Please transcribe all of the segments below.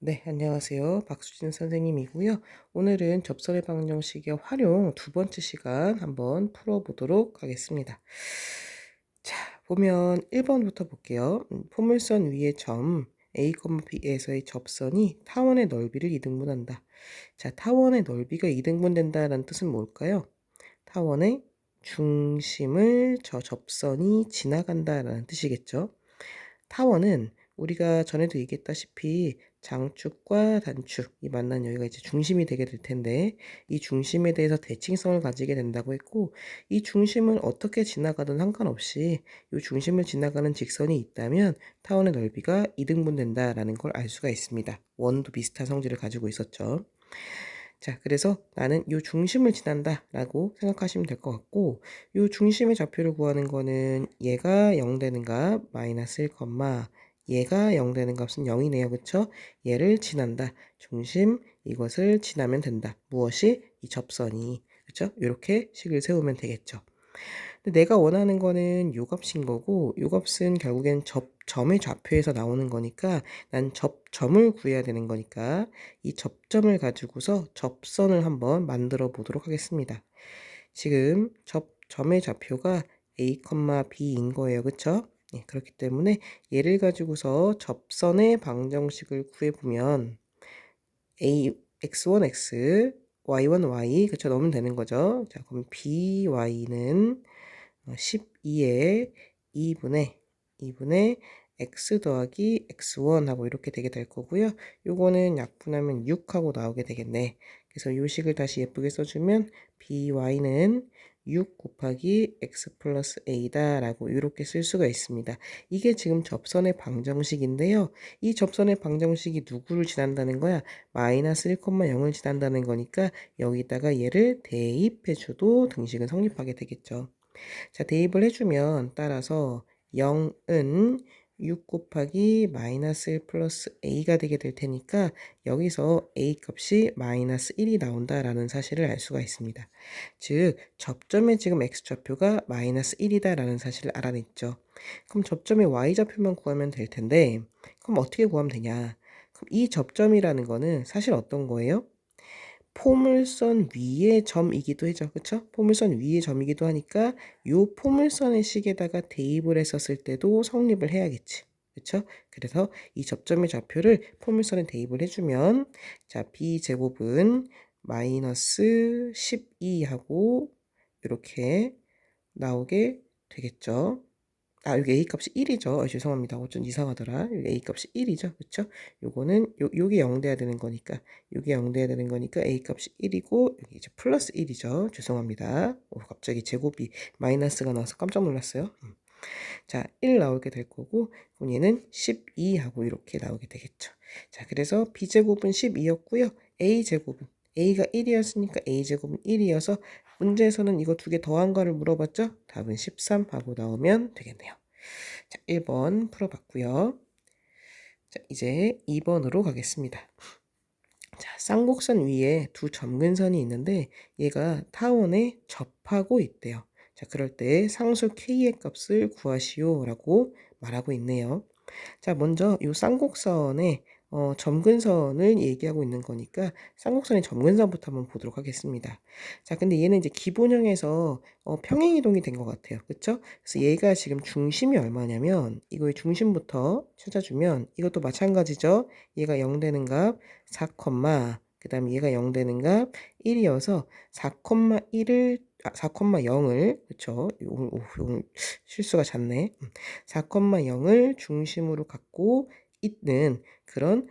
네, 안녕하세요. 박수진 선생님이고요. 오늘은 접선의 방정식의 활용 두 번째 시간 한번 풀어보도록 하겠습니다. 자, 보면 1번부터 볼게요. 포물선 위의 점 A, B에서의 접선이 타원의 넓이를 이등분한다. 자, 타원의 넓이가 이등분된다는 뜻은 뭘까요? 타원의 중심을 저 접선이 지나간다라는 뜻이겠죠. 타원은 우리가 전에도 얘기했다시피 장축과 단축이 만난 여기가 이제 중심이 되게 될 텐데, 이 중심에 대해서 대칭성을 가지게 된다고 했고, 이 중심을 어떻게 지나가든 상관없이 이 중심을 지나가는 직선이 있다면 타원의 넓이가 이등분된다라는 걸 알 수가 있습니다. 원도 비슷한 성질을 가지고 있었죠. 자, 그래서 나는 요 중심을 지난다 라고 생각하시면 될 것 같고, 요 중심의 좌표를 구하는 거는 얘가 0 되는 값 마이너스 1, 얘가 0 되는 값은 0이네요. 그쵸? 얘를 지난다. 중심 이것을 지나면 된다. 무엇이? 이 접선이. 그쵸? 이렇게 식을 세우면 되겠죠. 근데 내가 원하는 거는 요 값인 거고, 요 값은 결국엔 점의 좌표에서 나오는 거니까 난 접점을 구해야 되는 거니까 이 접점을 가지고서 접선을 한번 만들어 보도록 하겠습니다. 지금 점의 좌표가 A, B인 거예요. 그쵸? 네, 그렇기 때문에 얘를 가지고서 접선의 방정식을 구해보면 x1, x, y1, y, 그쵸? 넣으면 되는 거죠. 자, 그럼 by는 12에 2분의 x 더하기 x1 하고 이렇게 되게 될 거고요. 요거는 약분하면 6하고 나오게 되겠네. 그래서 요 식을 다시 예쁘게 써주면 by는 6 곱하기 x 플러스 a다 라고 이렇게 쓸 수가 있습니다. 이게 지금 접선의 방정식인데요. 이 접선의 방정식이 누구를 지난다는 거야? 마이너스 1,0을 지난다는 거니까 여기다가 얘를 대입해줘도 등식은 성립하게 되겠죠. 자, 대입을 해주면 따라서 0은 6 곱하기 마이너스 1 플러스 a가 되게 될 테니까 여기서 a 값이 마이너스 1이 나온다라는 사실을 알 수가 있습니다. 즉, 접점의 지금 x좌표가 마이너스 1이다라는 사실을 알아냈죠. 그럼 접점의 y좌표만 구하면 될 텐데, 그럼 어떻게 구하면 되냐? 그럼 이 접점이라는 거는 사실 어떤 거예요? 포물선 위의 점이기도 하죠. 그쵸? 포물선 위의 점이기도 하니까 요 포물선의 식에다가 대입을 했었을 때도 성립을 해야겠지. 그쵸? 그래서 이 접점의 좌표를 포물선에 대입을 해주면 자, b제곱은 마이너스 12하고 이렇게 나오게 되겠죠. 여기 A 값이 1이죠. 죄송합니다. 좀 이상하더라. 여기 A 값이 1이죠. 그쵸? 요거는, 요게 0 돼야 되는 거니까, 요게 0 돼야 되는 거니까 A 값이 1이고, 여기 이제 플러스 1이죠. 죄송합니다. 갑자기 제곱이 마이너스가 나와서 깜짝 놀랐어요. 자, 1 나오게 될 거고, 그럼 얘는 12하고 이렇게 나오게 되겠죠. 자, 그래서 B제곱은 12였고요. A제곱은, A가 1이었으니까 A제곱은 1이어서 문제에서는 이거 두 개 더한 거를 물어봤죠? 답은 13하고 나오면 되겠네요. 자, 1번 풀어봤고요. 자, 이제 2번으로 가겠습니다. 자, 쌍곡선 위에 두 점근선이 있는데 얘가 타원에 접하고 있대요. 자, 그럴 때 상수 k의 값을 구하시오 라고 말하고 있네요. 자, 먼저 이 쌍곡선의 점근선을 얘기하고 있는 거니까 쌍곡선의 점근선부터 한번 보도록 하겠습니다. 자, 근데 얘는 이제 기본형에서 평행이동이 된 것 같아요. 그쵸? 그래서 얘가 지금 중심이 얼마냐면 이거의 중심부터 찾아주면 이것도 마찬가지죠. 얘가 0 되는 값 4, 그 다음에 얘가 0 되는 값 1이어서 4,1을 4,0을 그쵸? 오늘 실수가 잦네. 4,0을 중심으로 갖고 있는 그런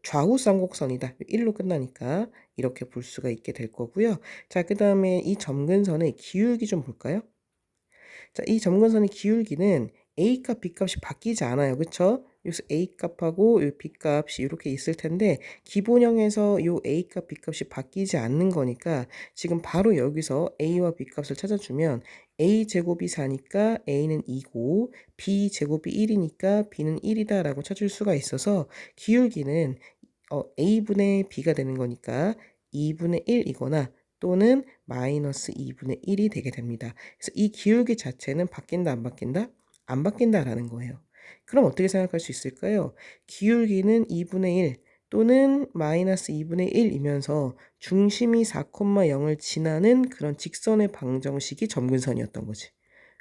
좌우 쌍곡선이다. 1로 끝나니까 이렇게 볼 수가 있게 될 거고요. 자, 그 다음에 이 점근선의 기울기 좀 볼까요? 자, 이 점근선의 기울기는 A값, B값이 바뀌지 않아요. 그쵸? 여기서 A값하고 이 B값이 이렇게 있을 텐데 기본형에서 이 A값, B값이 바뀌지 않는 거니까 지금 바로 여기서 A와 B값을 찾아주면 A제곱이 4니까 A는 2고 B제곱이 1이니까 B는 1이다 라고 찾을 수가 있어서 기울기는 A분의 B가 되는 거니까 2분의 1이거나 또는 마이너스 2분의 1이 되게 됩니다. 그래서 이 기울기 자체는 바뀐다, 안 바뀐다? 안 바뀐다라는 거예요. 그럼 어떻게 생각할 수 있을까요? 기울기는 2분의 1 또는 마이너스 2분의 1이면서 중심이 4,0을 지나는 그런 직선의 방정식이 점근선이었던 거지.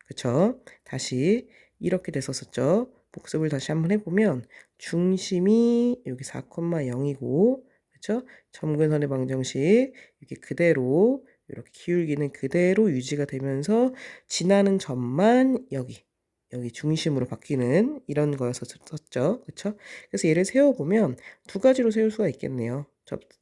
그쵸? 다시 이렇게 됐었었죠. 복습을 다시 한번 해보면 중심이 여기 4,0이고 그쵸? 점근선의 방정식 이렇게 그대로 이렇게 기울기는 그대로 유지가 되면서 지나는 점만 여기 중심으로 바뀌는 이런 거였었죠. 그쵸? 그래서 얘를 세워보면 두 가지로 세울 수가 있겠네요.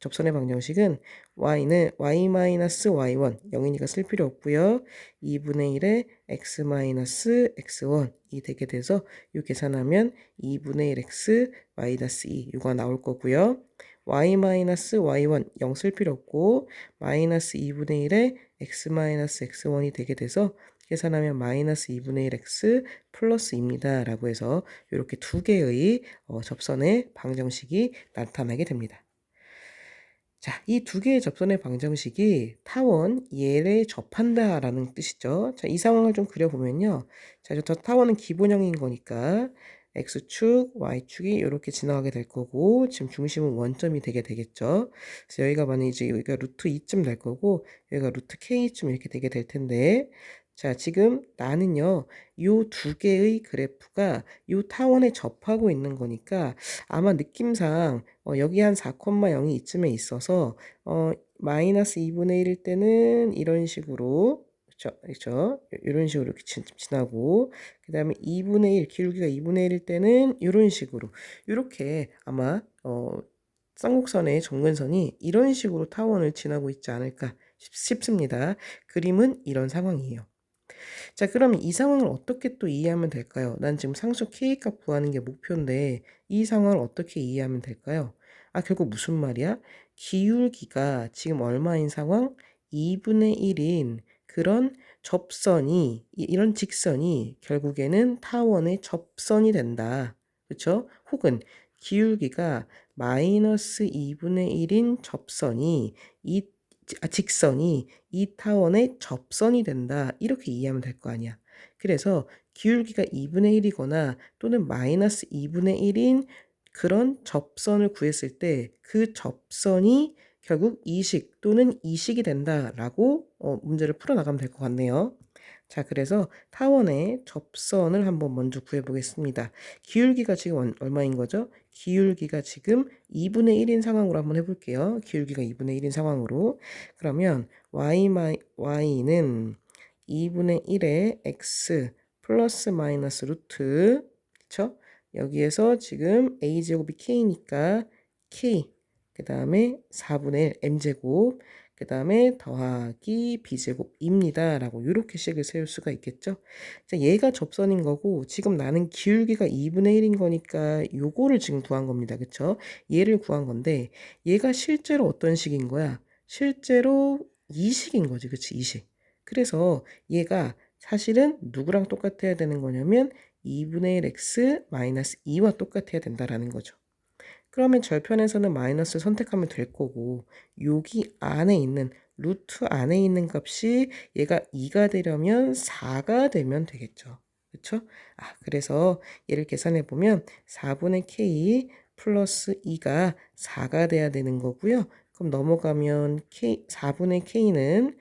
접선의 방정식은 y는 y-y1 0이니까 쓸 필요 없고요. 2분의 1에 x-x1이 되게 돼서 이 계산하면 2분의 1 x 마이너스 2 이거 나올 거고요. y-y1 0 쓸 필요 없고 마이너스 2분의 1에 x-x1이 되게 돼서 계산하면 마이너스 2분의 1x 플러스입니다. 라고 해서 이렇게 두 개의 접선의 방정식이 나타나게 됩니다. 자, 이 두 개의 접선의 방정식이 타원 얘를 접한다 라는 뜻이죠. 자, 이 상황을 좀 그려보면요. 자, 저 타원은 기본형인 거니까 X축, Y축이 이렇게 지나가게 될 거고 지금 중심은 원점이 되게 되겠죠. 그래서 여기가 만약 이제 여기가 루트 2쯤 될 거고 여기가 루트 K쯤 이렇게 되게 될 텐데 자, 지금 나는요. 요 두 개의 그래프가 요 타원에 접하고 있는 거니까 아마 느낌상 여기 한 4,0이 이쯤에 있어서 마이너스 2분의 1일 때는 이런 식으로 그쵸? 이런 식으로 이렇게 지나고 그 다음에 2분의 1 기울기가 2분의 1일 때는 이런 식으로 이렇게 아마 쌍곡선의 점근선이 이런 식으로 타원을 지나고 있지 않을까 싶습니다. 그림은 이런 상황이에요. 자, 그럼 이 상황을 어떻게 또 이해하면 될까요? 난 지금 상수 K값 구하는 게 목표인데 이 상황을 어떻게 이해하면 될까요? 아, 결국 무슨 말이야? 기울기가 지금 얼마인 상황? 2분의 1인 그런 접선이 이런 직선이 결국에는 타원의 접선이 된다. 그렇죠? 혹은 기울기가 마이너스 2분의 1인 접선이 직선이 이 타원의 접선이 된다. 이렇게 이해하면 될 거 아니야. 그래서 기울기가 2분의 1이거나 또는 마이너스 2분의 1인 그런 접선을 구했을 때 그 접선이 결국 이식 또는 이식이 된다라고 문제를 풀어나가면 될 것 같네요. 자, 그래서 타원의 접선을 한번 먼저 구해보겠습니다. 기울기가 지금 얼마인 거죠? 기울기가 지금 2분의 1인 상황으로 한번 해볼게요. 기울기가 2분의 1인 상황으로. 그러면 y는 2분의 1의 x 플러스 마이너스 루트 그쵸? 여기에서 지금 a제곱이 k니까 k 그 다음에 4분의 1 m제곱 그 다음에 더하기 b제곱입니다. 라고 이렇게 식을 세울 수가 있겠죠. 자, 얘가 접선인 거고 지금 나는 기울기가 2분의 1인 거니까 요거를 지금 구한 겁니다. 그쵸? 얘를 구한 건데 얘가 실제로 어떤 식인 거야? 실제로 이식인 거지. 그치? 이식. 그래서 얘가 사실은 누구랑 똑같아야 되는 거냐면 2분의 1 x 마이너스 2와 똑같아야 된다라는 거죠. 그러면 절편에서는 마이너스를 선택하면 될 거고 여기 안에 있는 루트 안에 있는 값이 얘가 2가 되려면 4가 되면 되겠죠. 그렇죠? 그래서 얘를 계산해 보면 4분의 k 플러스 2가 4가 돼야 되는 거고요. 그럼 넘어가면 4분의 k는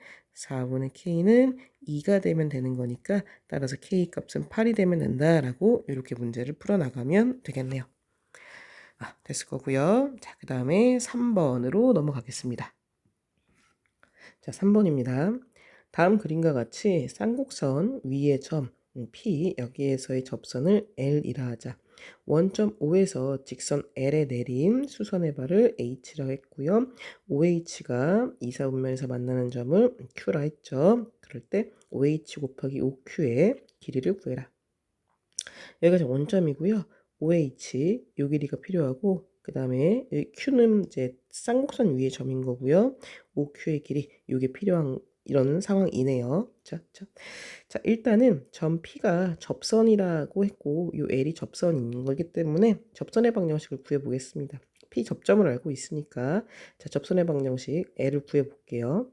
2가 되면 되는 거니까 따라서 k 값은 8이 되면 된다라고 이렇게 문제를 풀어나가면 되겠네요. 됐을 거고요. 자, 그 다음에 3번으로 넘어가겠습니다. 자, 3번입니다. 다음 그림과 같이 쌍곡선 위의 점 P 여기에서의 접선을 L이라 하자. 원점 O에서 직선 L에 내린 수선의 발을 H라 했고요. OH가 이사분면에서 만나는 점을 Q라 했죠. 그럴 때 OH 곱하기 OQ의 길이를 구해라. 여기가 원점이고요. OH 요 길이가 필요하고 그 다음에 Q는 이제 쌍곡선 위의 점인 거고요. OQ의 길이 요게 필요한 이런 상황이네요. 자, 일단은 점 P가 접선이라고 했고 요 L이 접선인 거기 때문에 접선의 방정식을 구해보겠습니다. P 접점을 알고 있으니까 자, 접선의 방정식 L을 구해볼게요.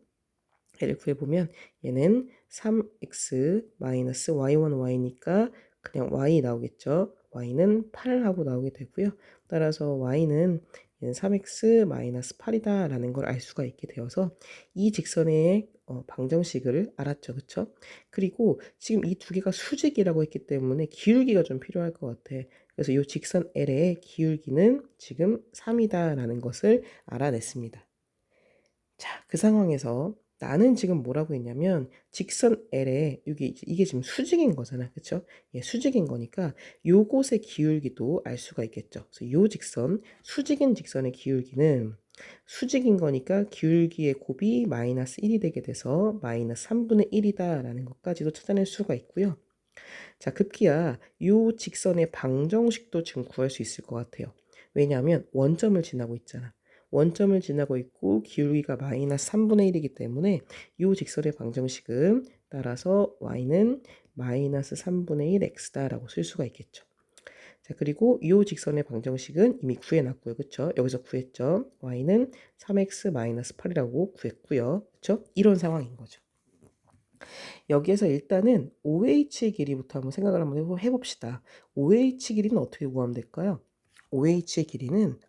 L을 구해보면 얘는 3x-y1y니까 그냥 y 나오겠죠. y는 8 하고 나오게 되고요. 따라서 y는 얘는 3x 마이너스 8이다 라는 걸 알 수가 있게 되어서 이 직선의 방정식을 알았죠. 그쵸? 그리고 지금 이 두 개가 수직이라고 했기 때문에 기울기가 좀 필요할 것 같아. 그래서 이 직선 L의 기울기는 지금 3이다 라는 것을 알아냈습니다. 자, 그 상황에서 나는 지금 뭐라고 했냐면 직선 L에 이게 지금 수직인 거잖아. 그쵸? 예, 수직인 거니까 요곳의 기울기도 알 수가 있겠죠. 그래서 요 직선, 수직인 직선의 기울기는 수직인 거니까 기울기의 곱이 마이너스 1이 되게 돼서 마이너스 3분의 1이다 라는 것까지도 찾아낼 수가 있고요. 자, 급기야 요 직선의 방정식도 지금 구할 수 있을 것 같아요. 왜냐하면 원점을 지나고 있잖아. 원점을 지나고 있고 기울기가 마이너스 3분의 1이기 때문에 요 직선의 방정식은 따라서 y는 마이너스 3분의 1 x다라고 쓸 수가 있겠죠. 자, 그리고 이 직선의 방정식은 이미 구해놨고요. 그쵸? 여기서 구했죠. y는 3x 마이너스 8이라고 구했고요. 그쵸? 이런 상황인 거죠. 여기에서 일단은 OH의 길이부터 한번 생각을 한번 해봅시다. OH 길이는 어떻게 구하면 될까요? OH의 길이는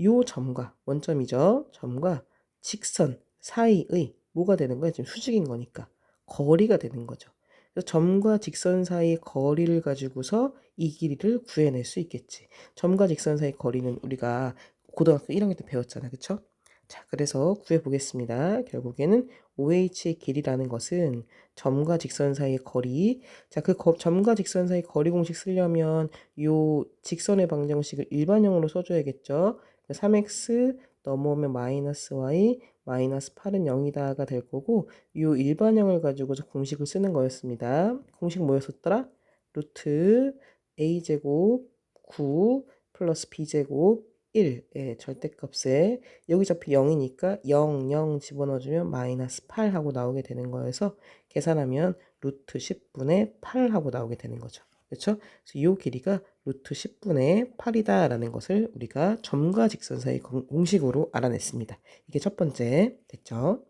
요 점과 원점이죠. 점과 직선 사이의 뭐가 되는 거예요? 지금 수직인 거니까 거리가 되는 거죠. 그래서 점과 직선 사이의 거리를 가지고서 이 길이를 구해낼 수 있겠지. 점과 직선 사이의 거리는 우리가 고등학교 1학년 때 배웠잖아요. 그쵸? 자, 그래서 구해보겠습니다. 결국에는 OH의 길이라는 것은 점과 직선 사이의 거리. 자, 점과 직선 사이의 거리 공식 쓰려면 요 직선의 방정식을 일반형으로 써줘야겠죠. 3x 넘어오면 마이너스 y, 마이너스 8은 0이다가 될 거고 요 일반형을 가지고서 공식을 쓰는 거였습니다. 공식 뭐였었더라? 루트 a제곱 9 플러스 b제곱 1의 절대값에 여기 어차피 0이니까 0, 0 집어넣어주면 마이너스 8 하고 나오게 되는 거여서 계산하면 루트 10분의 8 하고 나오게 되는 거죠. 그렇죠? 그래서 이 길이가 루트 10분의 8이다 라는 것을 우리가 점과 직선 사이 공식으로 알아냈습니다. 이게 첫 번째 됐죠?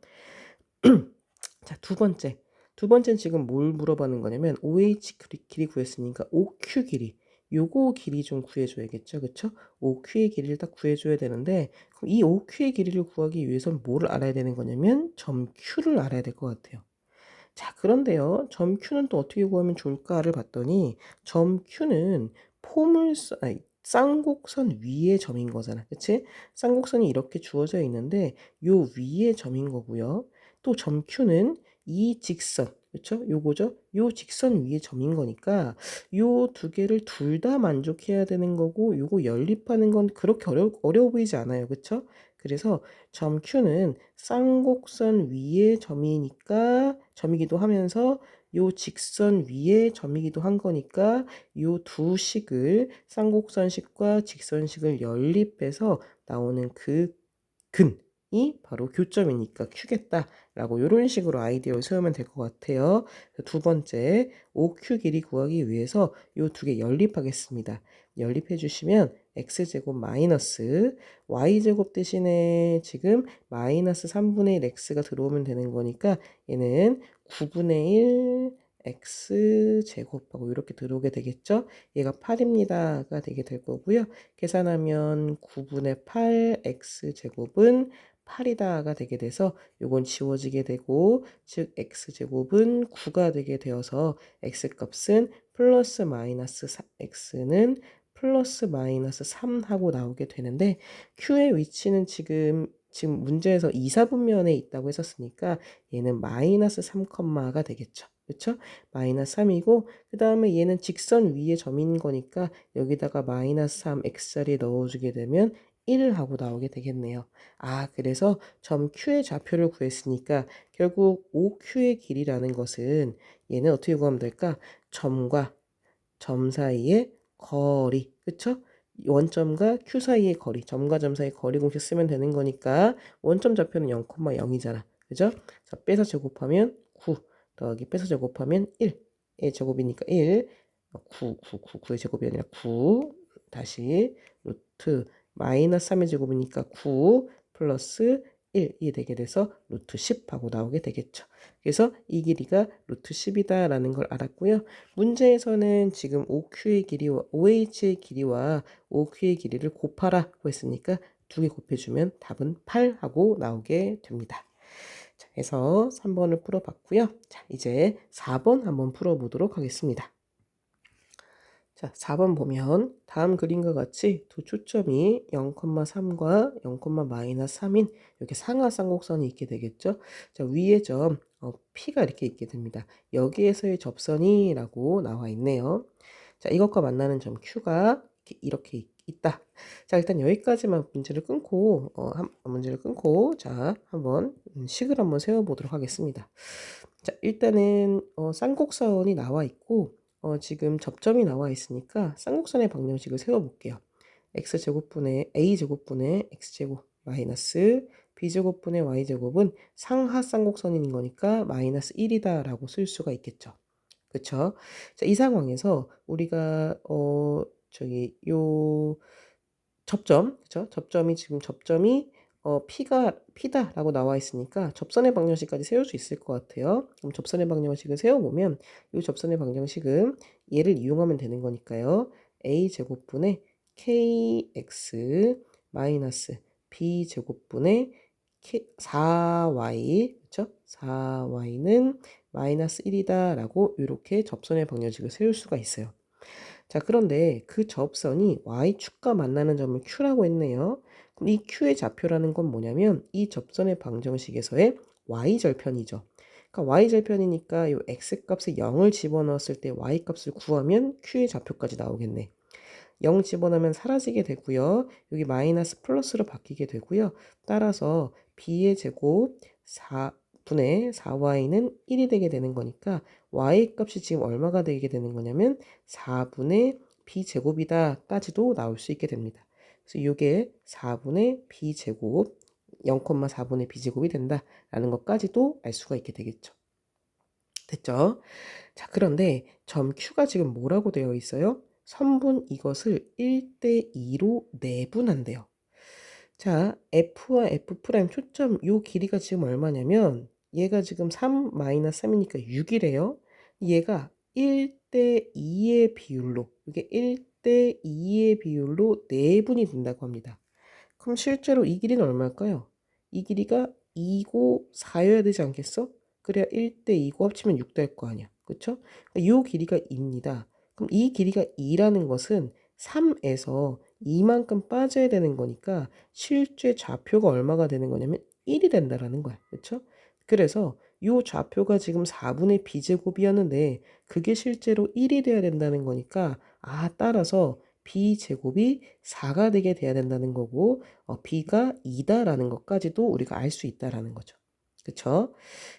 자, 두 번째. 두 번째는 지금 뭘 물어보는 거냐면 OH 길이 구했으니까 OQ 길이. 요거 길이 좀 구해줘야겠죠. 그쵸? OQ의 길이를 딱 구해줘야 되는데 그럼 이 OQ의 길이를 구하기 위해서는 뭐를 알아야 되는 거냐면 점 Q를 알아야 될 것 같아요. 자, 그런데요. 점 Q는 또 어떻게 구하면 좋을까를 봤더니 점 Q는 쌍곡선 위의 점인 거잖아. 그치? 쌍곡선이 이렇게 주어져 있는데 요 위의 점인 거고요. 또 점 Q는 이 직선, 그렇죠? 요거죠? 요 직선 위의 점인 거니까 요 두 개를 둘 다 만족해야 되는 거고 요거 연립하는 건 그렇게 어려워 보이지 않아요. 그렇죠? 그래서 점 Q는 쌍곡선 위의 점이니까 점이기도 하면서 요 직선 위의 점이기도 한 거니까 요 두 식을 쌍곡선식과 직선식을 연립해서 나오는 그 근이 바로 교점이니까 Q겠다라고 이런 식으로 아이디어를 세우면 될 것 같아요. 두 번째, OQ 길이 구하기 위해서 이 두 개 연립하겠습니다. 연립해 주시면 x제곱 마이너스 y제곱 대신에 지금 마이너스 3분의 1 x가 들어오면 되는 거니까 얘는 9분의 1 x제곱하고 이렇게 들어오게 되겠죠. 얘가 8입니다가 되게 될 거고요. 계산하면 9분의 8 x제곱은 8이다가 되게 돼서 요건 지워지게 되고 즉 x제곱은 9가 되게 되어서 x값은 플러스 마이너스 x는 플러스 마이너스 3 하고 나오게 되는데 q의 위치는 지금 문제에서 2, 4분면에 있다고 했었으니까 얘는 마이너스 3가 되겠죠. 그렇죠? 마이너스 3이고 그 다음에 얘는 직선 위에 점인 거니까 여기다가 마이너스 3 x자리에 넣어주게 되면 1 하고 나오게 되겠네요. 그래서 점 Q의 좌표를 구했으니까 결국 OQ의 길이라는 것은 얘는 어떻게 구하면 될까? 점과 점 사이의 거리, 그쵸? 원점과 Q 사이의 거리, 점과 점 사이의 거리 공식 쓰면 되는 거니까 원점 좌표는 0,0이잖아. 그죠? 자, 빼서 제곱하면 9 더하기 빼서 제곱하면 1의 제곱이니까 1 9의 제곱이 아니라 9 다시 루트 마이너스 3의 제곱이니까 9 플러스 1이 되게 돼서 루트 10하고 나오게 되겠죠. 그래서 이 길이가 루트 10이다 라는 걸 알았고요. 문제에서는 지금 OQ의 길이와 OH의 길이와 OQ의 길이를 곱하라고 했으니까 두 개 곱해주면 답은 8하고 나오게 됩니다. 자, 해서 3번을 풀어봤고요. 자, 이제 4번 한번 풀어보도록 하겠습니다. 자, 4번 보면 다음 그림과 같이 두 초점이 0,3과 0,-3인 이렇게 상하 쌍곡선이 있게 되겠죠. 자, 위에 점 P가 이렇게 있게 됩니다. 여기에서의 접선이라고 나와 있네요. 자, 이것과 만나는 점 Q가 이렇게 있다. 자, 일단 여기까지만 문제를 끊고 자, 한번 식을 한번 세워보도록 하겠습니다. 자, 일단은 쌍곡선이 나와 있고 지금 접점이 나와 있으니까 쌍곡선의 방정식을 세워볼게요. x제곱분의 a제곱분의 x제곱 마이너스 b제곱분의 y제곱은 상하 쌍곡선인 거니까 마이너스 1이다 라고 쓸 수가 있겠죠. 그쵸? 자, 이 상황에서 우리가 저기 요 접점, 그쵸? 접점이 P다라고 나와 있으니까 접선의 방정식까지 세울 수 있을 것 같아요. 그럼 접선의 방정식을 세워보면 이 접선의 방정식은 얘를 이용하면 되는 거니까요. A제곱분의 KX 마이너스 B제곱분의 4Y, 그쵸? 4Y는 마이너스 1이다 라고 이렇게 접선의 방정식을 세울 수가 있어요. 자, 그런데 그 접선이 y축과 만나는 점을 q라고 했네요. 그럼 이 q의 좌표라는 건 뭐냐면 이 접선의 방정식에서의 y절편이죠. 그러니까 y절편이니까 이 x값에 0을 집어넣었을 때 y값을 구하면 q의 좌표까지 나오겠네. 0 집어넣으면 사라지게 되고요. 여기 마이너스 플러스로 바뀌게 되고요. 따라서 b의 제곱 4분의 4y는 1이 되게 되는 거니까 y 값이 지금 얼마가 되게 되는 거냐면 4분의 b제곱이다 까지도 나올 수 있게 됩니다. 그래서 이게 4분의 b제곱 0,4분의 b제곱이 된다라는 것까지도 알 수가 있게 되겠죠. 됐죠? 자, 그런데 점 Q가 지금 뭐라고 되어 있어요? 선분 이것을 1대2로 내분한대요. 자, F와 F' 초점 요 길이가 지금 얼마냐면 얘가 지금 3-3이니까 6이래요. 얘가 1대2의 비율로 이게 1대2의 비율로 내분이 된다고 합니다. 그럼 실제로 이 길이는 얼마일까요? 이 길이가 2고 4여야 되지 않겠어? 그래야 1대2고 합치면 6 될 거 아니야. 그쵸? 이 길이가 2입니다. 그럼 이 길이가 2라는 것은 3에서 이만큼 빠져야 되는 거니까 실제 좌표가 얼마가 되는 거냐면 1이 된다라는 거야. 그쵸? 그래서 이 좌표가 지금 4분의 b제곱이었는데 그게 실제로 1이 돼야 된다는 거니까 따라서 b제곱이 4가 되게 돼야 된다는 거고 b가 2다라는 것까지도 우리가 알 수 있다라는 거죠. 그쵸?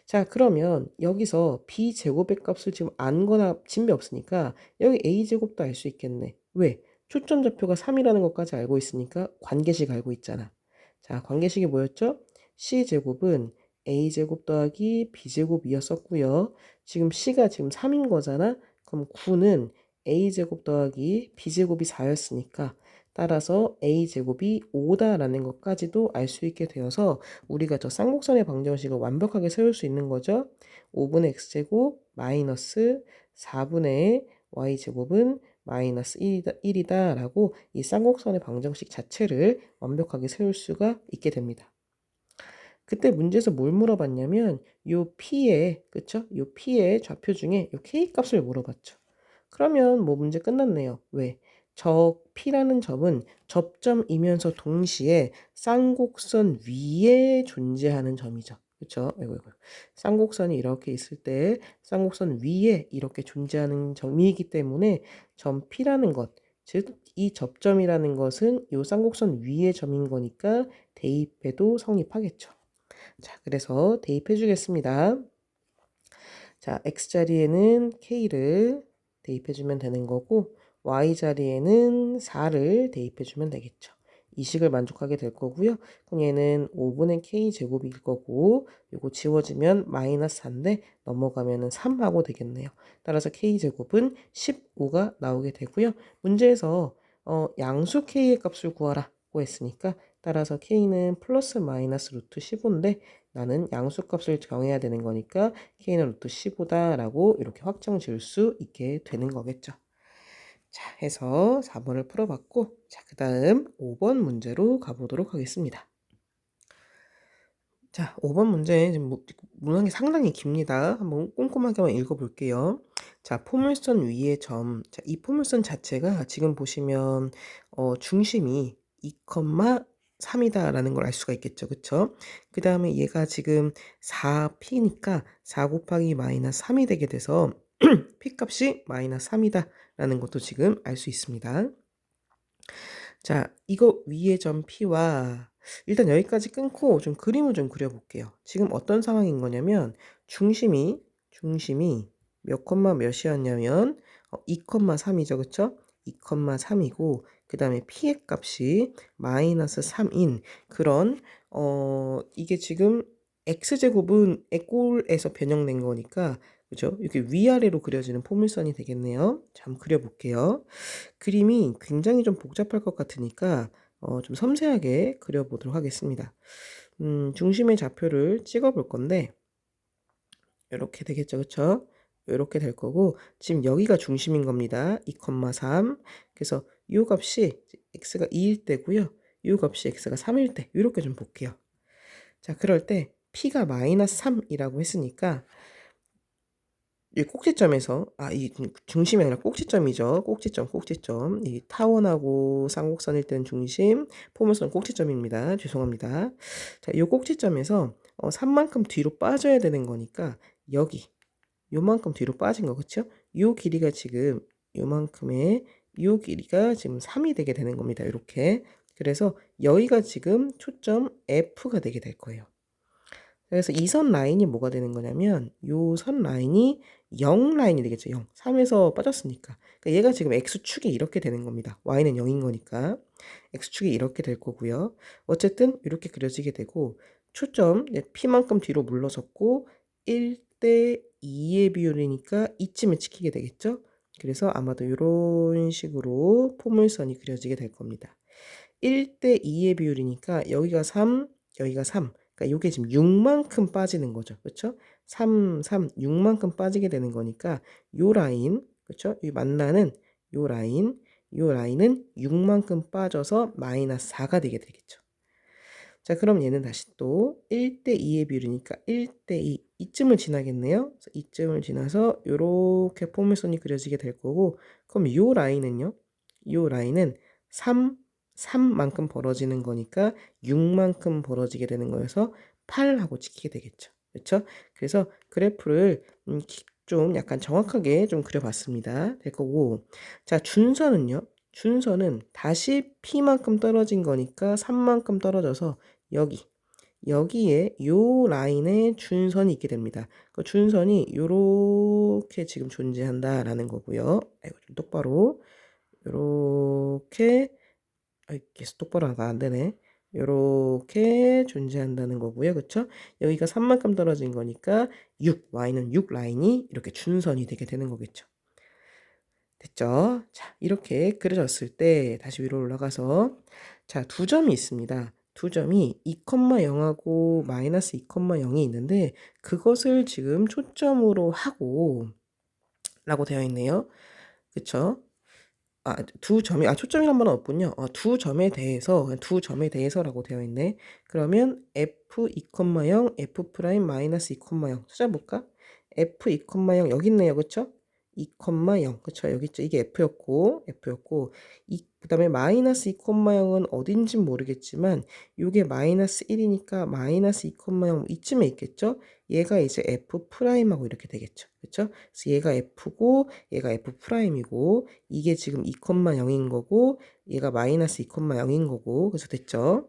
자, 그러면 여기서 b제곱의 값을 지금 안거나 진배 없으니까 여기 a제곱도 알 수 있겠네. 왜? 초점 좌표가 3이라는 것까지 알고 있으니까 관계식 알고 있잖아. 자, 관계식이 뭐였죠? c제곱은 a제곱 더하기 b제곱이었었고요. 지금 c가 지금 3인 거잖아. 그럼 9는 a제곱 더하기 b제곱이 4였으니까 따라서 a제곱이 5다라는 것까지도 알 수 있게 되어서 우리가 저 쌍곡선의 방정식을 완벽하게 세울 수 있는 거죠. 5분의 x제곱 마이너스 4분의 y제곱은 마이너스 1이다 라고 이 쌍곡선의 방정식 자체를 완벽하게 세울 수가 있게 됩니다. 그때 문제에서 뭘 물어봤냐면 요 P의 그쵸? 요 P의 좌표 중에 요 K 값을 물어봤죠. 그러면 뭐 문제 끝났네요. 왜? 저 P라는 점은 접점이면서 동시에 쌍곡선 위에 존재하는 점이죠. 그쵸? 아이고. 쌍곡선이 이렇게 있을 때 쌍곡선 위에 이렇게 존재하는 점이기 때문에 점 P라는 것, 즉 이 접점이라는 것은 이 쌍곡선 위의 점인 거니까 대입해도 성립하겠죠. 자, 그래서 대입해 주겠습니다. 자, x자리에는 k를 대입해 주면 되는 거고 y자리에는 4를 대입해 주면 되겠죠. 이 식을 만족하게 될 거고요. 그럼 얘는 5분의 k제곱일 거고 요거 지워지면 마이너스 4인데 넘어가면은 3하고 되겠네요. 따라서 k제곱은 15가 나오게 되고요. 문제에서 양수 k의 값을 구하라고 했으니까 따라서 k는 플러스 마이너스 루트 15인데 나는 양수값을 정해야 되는 거니까 k는 루트 15다라고 이렇게 확정 지을 수 있게 되는 거겠죠. 자, 해서 4번을 풀어봤고, 자, 그 다음 5번 문제로 가보도록 하겠습니다. 자, 5번 문제 지금 문항이 상당히 깁니다. 한번 꼼꼼하게 한번 읽어볼게요. 자, 포물선 위의 점. 자, 이 포물선 자체가 지금 보시면 중심이 2,3이다라는 걸 알 수가 있겠죠. 그쵸? 그 다음에 얘가 지금 4p니까 4 곱하기 마이너스 3이 되게 돼서 p 값이 마이너스 3이다라는 것도 지금 알 수 있습니다. 자, 이거 위의 점 P와 일단 여기까지 끊고 좀 그림을 좀 그려볼게요. 지금 어떤 상황인 거냐면 중심이 몇 콤마 몇이었냐면 2,3이죠. 그쵸? 2,3이고 그 다음에 P의 값이 마이너스 3인 그런 이게 지금 X제곱은 꼴에서 변형된 거니까 그죠? 이렇게 위아래로 그려지는 포물선이 되겠네요. 자, 한번 그려볼게요. 그림이 굉장히 좀 복잡할 것 같으니까 좀 섬세하게 그려보도록 하겠습니다. 중심의 좌표를 찍어볼 건데 이렇게 되겠죠, 그쵸? 이렇게 될 거고 지금 여기가 중심인 겁니다. 2,3 그래서 이 값이 x가 2일 때고요. 이 값이 x가 3일 때 이렇게 좀 볼게요. 자, 그럴 때 p가 마이너스 3이라고 했으니까 이 꼭지점에서 이 중심이 아니라 꼭지점이죠. 꼭지점. 이 타원하고 쌍곡선일 때는 중심, 포물선 꼭지점입니다. 죄송합니다. 자, 이 꼭지점에서 3만큼 뒤로 빠져야 되는 거니까 여기 요만큼 뒤로 빠진 거 그쵸? 요 길이가 지금 요만큼의 요 길이가 지금 3이 되게 되는 겁니다. 이렇게. 그래서 여기가 지금 초점 F가 되게 될 거예요. 그래서 이 선 라인이 뭐가 되는 거냐면 요 선 라인이 0 라인이 되겠죠. 0. 3에서 빠졌으니까. 그러니까 얘가 지금 x축이 이렇게 되는 겁니다. y는 0인 거니까 x축이 이렇게 될 거고요. 어쨌든 이렇게 그려지게 되고 초점 p만큼 뒤로 물러섰고 1대 2의 비율이니까 이쯤에 찍히게 되겠죠. 그래서 아마도 이런 식으로 포물선이 그려지게 될 겁니다. 1대 2의 비율이니까 여기가 3, 여기가 3. 그러니까 이게 지금 6만큼 빠지는 거죠. 그렇죠? 3, 6만큼 빠지게 되는 거니까 요 라인, 그렇죠? 이 만나는 요 라인은 6만큼 빠져서 마이너스 4가 되게 되겠죠. 자, 그럼 얘는 다시 또 1대 2의 비율이니까 1대 2 이쯤을 지나겠네요. 그래서 이쯤을 지나서 요렇게 포물선이 그려지게 될 거고 그럼 요 라인은요? 요 라인은 3만큼 벌어지는 거니까 6만큼 벌어지게 되는 거여서 8하고 찍히게 되겠죠. 그렇죠? 그래서 그래프를 좀 약간 정확하게 좀 그려봤습니다. 될 거고 자, 준선은요? 준선은 다시 P만큼 떨어진 거니까 3만큼 떨어져서 여기에 요 라인에 준선이 있게 됩니다. 그 준선이 요렇게 지금 존재한다라는 거고요. 아이고, 좀 똑바로 요렇게 계속 똑바로 안 되네. 요렇게 존재한다는 거고요. 그쵸? 여기가 3만큼 떨어진 거니까 y는 6 라인이 이렇게 준선이 되게 되는 거겠죠. 됐죠? 자, 이렇게 그려졌을 때 다시 위로 올라가서 자, 두 점이 있습니다. 두 점이 2,0하고 마이너스 2,0이 있는데 그것을 지금 초점으로 하고 라고 되어 있네요. 그쵸? 두 점이 초점이란 말은 없군요. 두 점에 대해서라고 되어 있네. 그러면 f 2,0 f 프라임 마이너스 2,0 찾아볼까? f 2,0 여기 있네요. 그쵸? 2,0 그쵸? 여기 있죠. 이게 f였고 그다음에 마이너스 2,0은 어딘진 모르겠지만 요게 마이너스 1이니까 마이너스 2,0 이쯤에 있겠죠? 얘가 이제 f 프라임하고 이렇게 되겠죠. 그쵸? 그래서 얘가 f고 얘가 f 프라임이고 이게 지금 2,0인 거고 얘가 마이너스 2,0인 거고 그래서 됐죠?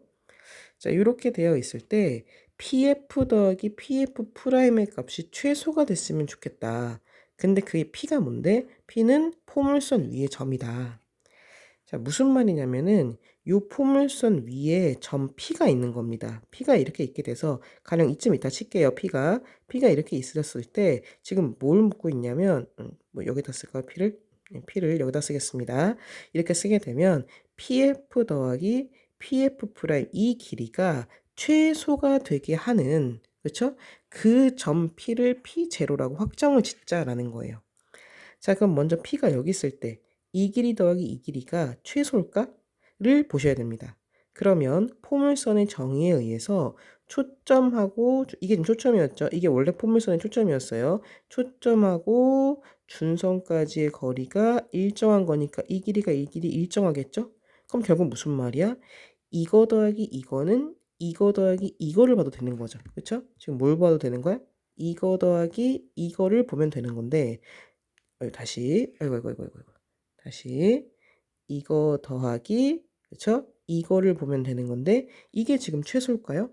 자, 이렇게 되어 있을 때 pf 더하기 pf 프라임의 값이 최소가 됐으면 좋겠다. 근데 그게 p가 뭔데? p는 포물선 위의 점이다. 자, 무슨 말이냐면은 요 포물선 위에 점 P가 있는 겁니다. P가 이렇게 있게 돼서 가령 이쯤 이따 칠게요. P가 이렇게 있었을 때 지금 뭘 묻고 있냐면 뭐 여기다 쓸까요? P를 여기다 쓰겠습니다. 이렇게 쓰게 되면 PF 더하기 pf 프라임 이 길이가 최소가 되게 하는 그쵸? 그 점 p를 p0라고 확정을 짓자라는 거예요. 자, 그럼 먼저 p가 여기 있을 때 이 길이 더하기 이 길이가 최소일까?를 보셔야 됩니다. 그러면 포물선의 정의에 의해서 초점하고 이게 지금 초점이었죠. 이게 원래 포물선의 초점이었어요. 초점하고 준선까지의 거리가 일정한 거니까 이 길이가 이 길이 일정하겠죠? 그럼 결국 무슨 말이야? 이거 더하기 이거는 이거 더하기 이거를 봐도 되는 거죠. 그쵸? 지금 뭘 봐도 되는 거야? 이거 더하기 이거를 보면 되는 건데 다시 아이고. 다시 이거 더하기 그쵸? 이거를 보면 되는 건데 이게 지금 최소일까요?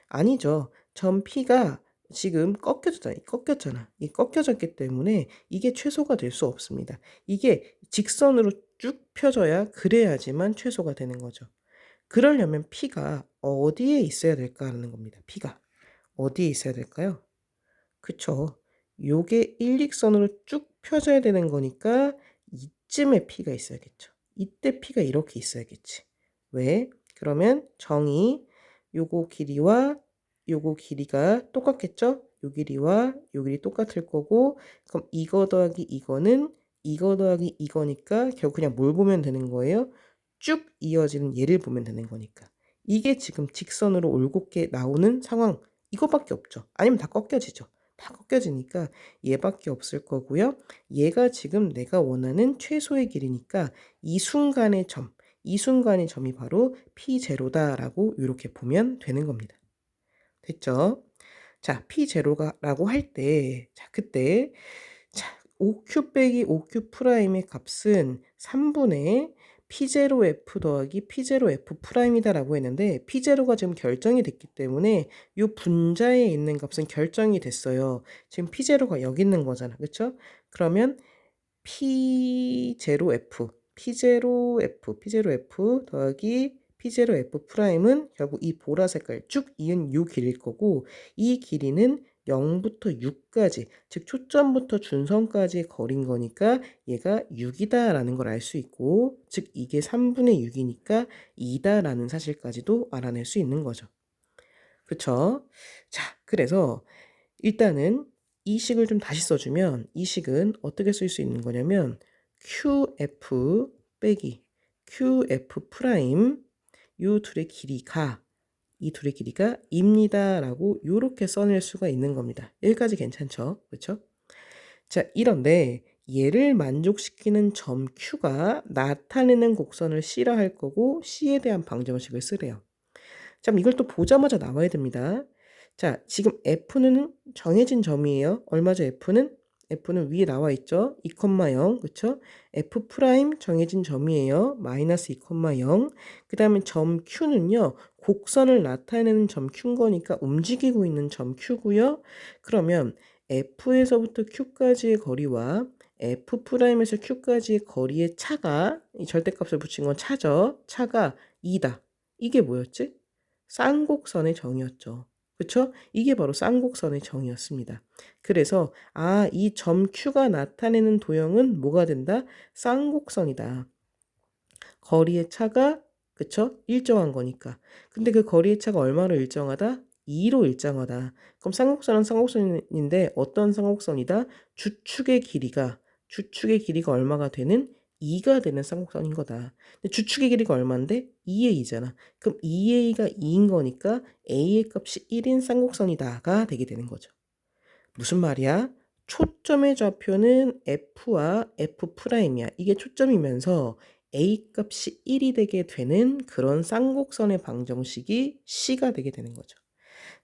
아니죠. 점 P가 지금 꺾였잖아. 이 꺾여졌기 때문에 이게 최소가 될 수 없습니다. 이게 직선으로 쭉 펴져야 그래야지만 최소가 되는 거죠. 그러려면 P가 어디에 있어야 될까라는 겁니다. P가 어디에 있어야 될까요? 그쵸. 요게 일직선으로 쭉 펴져야 되는 거니까 이쯤에 P가 있어야겠죠. 이때 P가 이렇게 있어야겠지. 왜? 그러면 정의 요거 길이와 요거 길이가 똑같겠죠? 요 길이와 요 길이 똑같을 거고 그럼 이거 더하기 이거는 이거 더하기 이거니까 결국 그냥 뭘 보면 되는 거예요? 쭉 이어지는 얘를 보면 되는 거니까. 이게 지금 직선으로 올곧게 나오는 상황 이거밖에 없죠. 아니면 다 꺾여지죠. 다 꺾여지니까 얘밖에 없을 거고요. 얘가 지금 내가 원하는 최소의 길이니까 이 순간의 점이 바로 P0다라고 이렇게 보면 되는 겁니다. 됐죠? 자, P0라고 할 때, 자, 그때, 자, OQ 빼기 OQ 프라임의 값은 3분의 P0F 더하기 P0F 프라임이다라고 했는데, P0가 지금 결정이 됐기 때문에 이 분자에 있는 값은 결정이 됐어요. 지금 P0가 여기 있는 거잖아. 그쵸? 그러면 P0F 더하기 P0F 프라임은 결국 이 보라 색깔 쭉 이은 요 길일 거고 이 길이는 0부터 6까지 즉 초점부터 준선까지의 거리인 거니까 얘가 6이다 라는 걸 알 수 있고 즉 이게 3분의 6이니까 2다 라는 사실까지도 알아낼 수 있는 거죠. 그쵸? 자, 그래서 일단은 이 식을 좀 다시 써주면 이 식은 어떻게 쓸 수 있는 거냐면 QF 빼기 QF 프라임 이 둘의 길이가 입니다 라고 이렇게 써낼 수가 있는 겁니다. 여기까지 괜찮죠? 그렇죠? 자, 이런데 얘를 만족시키는 점 Q가 나타내는 곡선을 C라 할 거고 C에 대한 방정식을 쓰래요. 자, 이걸 또 보자마자 나와야 됩니다. 자, 지금 F는 정해진 점이에요. 얼마죠, F는? F는 위에 나와 있죠. 2,0, 그쵸? F 프라임 정해진 점이에요. 마이너스 2,0. 그 다음에 점 Q는요. 곡선을 나타내는 점 Q인 거니까 움직이고 있는 점 Q고요. 그러면 F에서부터 Q까지의 거리와 F 프라임에서 Q까지의 거리의 차가 이 절대값을 붙인 건 차죠. 차가 2다. 이게 뭐였지? 쌍곡선의 정의였죠. 그쵸? 이게 바로 쌍곡선의 정의였습니다. 그래서 이 점 Q가 나타내는 도형은 뭐가 된다? 쌍곡선이다. 거리의 차가 그쵸? 일정한 거니까. 근데 그 거리의 차가 얼마로 일정하다? 2로 일정하다. 그럼 쌍곡선은 쌍곡선인데 어떤 쌍곡선이다? 주축의 길이가 얼마가 되는? 2가 되는 쌍곡선인 거다. 근데 주축의 길이가 얼마인데? 2a잖아. 그럼 2a가 2인 거니까 a의 값이 1인 쌍곡선이다가 되게 되는 거죠. 무슨 말이야? 초점의 좌표는 F와 F'이야. 이게 초점이면서 A 값이 1이 되게 되는 그런 쌍곡선의 방정식이 C가 되게 되는 거죠.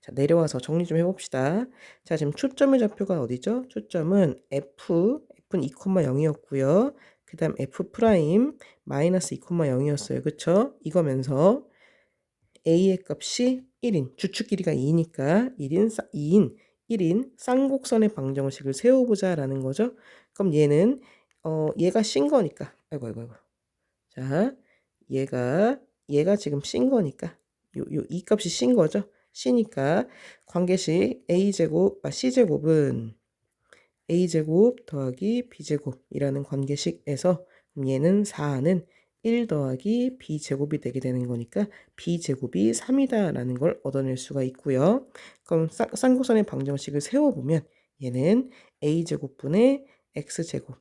자, 내려와서 정리 좀 해봅시다. 자, 지금 초점의 좌표가 어디죠? 초점은 F는 2,0이었고요. 그 다음 F 프라임 마이너스 2,0이었어요. 그쵸? 이거면서 A의 값이 1인, 주축 길이가 2니까 1인 쌍곡선의 방정식을 세워보자라는 거죠. 그럼 얘는, 얘가 씬 거니까, 아이고. 자, 얘가 지금 씬 거니까, 이 값이 씬 거죠. C니까 관계식 C제곱은 A제곱 더하기 B제곱이라는 관계식에서 얘는 4는 1 더하기 b제곱이 되게 되는 거니까 b제곱이 3이다 라는 걸 얻어낼 수가 있고요. 그럼 쌍곡선의 방정식을 세워보면 얘는 a제곱분의 x제곱